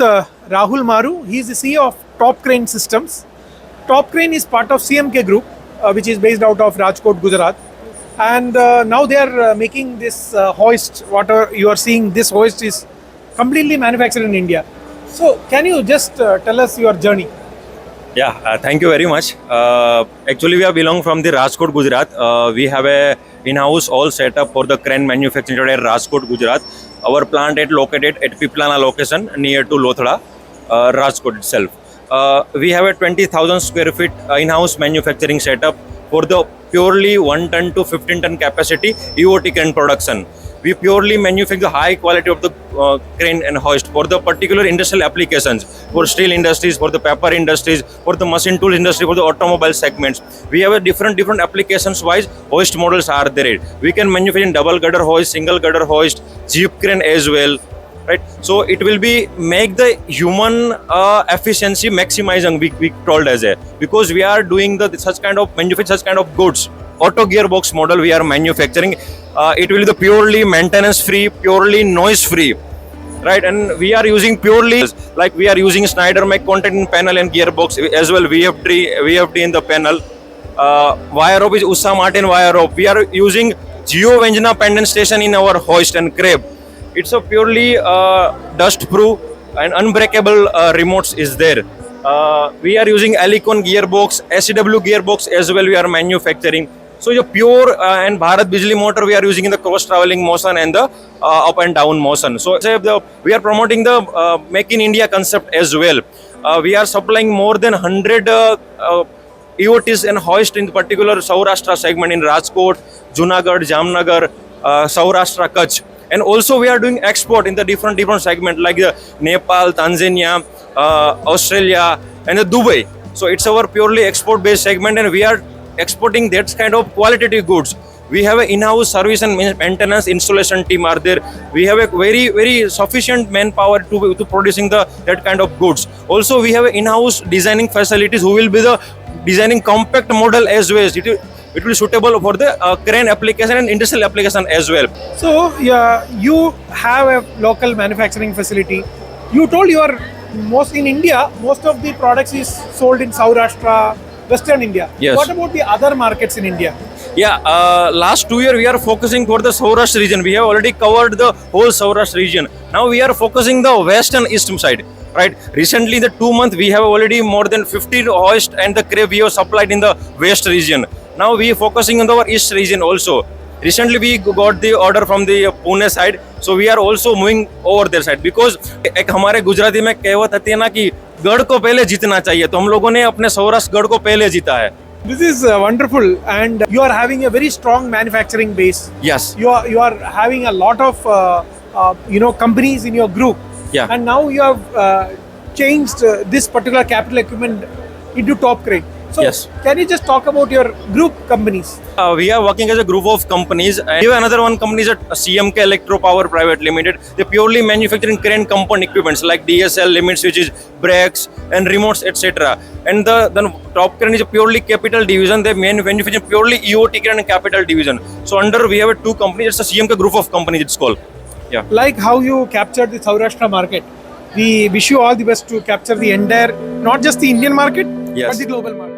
Rahul Maru. He is the CEO of Top Crane Systems. Top Crane is part of CMK Group, which is based out of Rajkot, Gujarat. And now they are making this hoist. What you are seeing, this hoist is completely manufactured in India. So can you just tell us your journey? Yeah, thank you very much. Actually, we are belong from the Rajkot, Gujarat. We have a in-house all setup for the crane manufacturing at Rajkot, Gujarat. Our plant is located at Piplana location near to Lothra, Rajkot itself. We have a 20,000 square feet in-house manufacturing setup for the purely 1 ton to 15 ton capacity EOT crane production. We purely manufacture the high quality of the crane and hoist for the particular industrial applications, for steel industries, for the paper industries, for the machine tool industry, for the automobile segments. We have a different applications wise hoist models are there. We can manufacture in double girder hoist, single girder hoist, jeep crane as well. Right, so it will be make the human efficiency maximizing. We told as a, because we are doing the such kind of manufacture such kind of goods. Auto gearbox model we are manufacturing. It will be the purely maintenance free, purely noise free, right? And we are using purely like we are using Schneider Mac contact in panel and gearbox as well. VFD in the panel. Wire rope is Usa Martin wire rope. We are using Geo Vengena pendant station in our hoist and crab. It's a purely dust proof and unbreakable remotes is there. We are using Alicon gearbox, SCW gearbox as well we are manufacturing. So the pure and Bharat Bijli motor we are using in the cross traveling motion and the up and down motion. So we are promoting the Make in India concept as well. We are supplying more than 100 EOTs and hoist in particular Saurashtra segment in Rajkot, Junagadh, Jamnagar, Saurashtra, Kutch. And also we are doing export in the different segment like the Nepal, Tanzania, Australia and the Dubai. So it's our purely export based segment and we are exporting that kind of qualitative goods. We have an in-house service and maintenance installation team are there. We have a very sufficient manpower to producing that kind of goods. Also we have in-house designing facilities who will be the designing compact model as well. It will be suitable for the crane application and industrial application as well. So yeah, you have a local manufacturing facility. You told you are most in India. Most of the products is sold in Saurashtra, Western India. Yes. What about the other markets in India? Yeah, last 2 years we are focusing for the Saurashtra region. We have already covered the whole Saurashtra region. Now we are focusing the west and east side. Right. Recently, the 2 months we have already more than 50 hoist and the crane we have supplied in the west region. Now we are focusing on our east region also. Recently we got the order from the Pune side, so we are also moving over their side because एक हमारे गुजराती में कहावत आती है ना कि गढ़ को पहले जीतना चाहिए, तो हम लोगों ने अपने सौराष्ट्र गढ़ को पहले जीता है. This is wonderful, and you are having a very strong manufacturing base. Yes. You are having a lot of companies in your group. Yeah. And now you have changed this particular capital equipment into Top Crane. So yes. Can you just talk about your group companies? We are working as a group of companies. And another one company is at CMK Electro Power Private Limited. They purely manufacturing crane component equipments like DSL, limit switches, brakes, and remotes, etc. And the Top Crane is a purely capital division. They manufacture purely EOT crane and capital division. So under we have 2 companies. It's a CMK group of companies. It's called. Yeah. Like how you captured the Saurashtra market. We wish you all the best to capture the entire, not just the Indian market, yes, but the global market.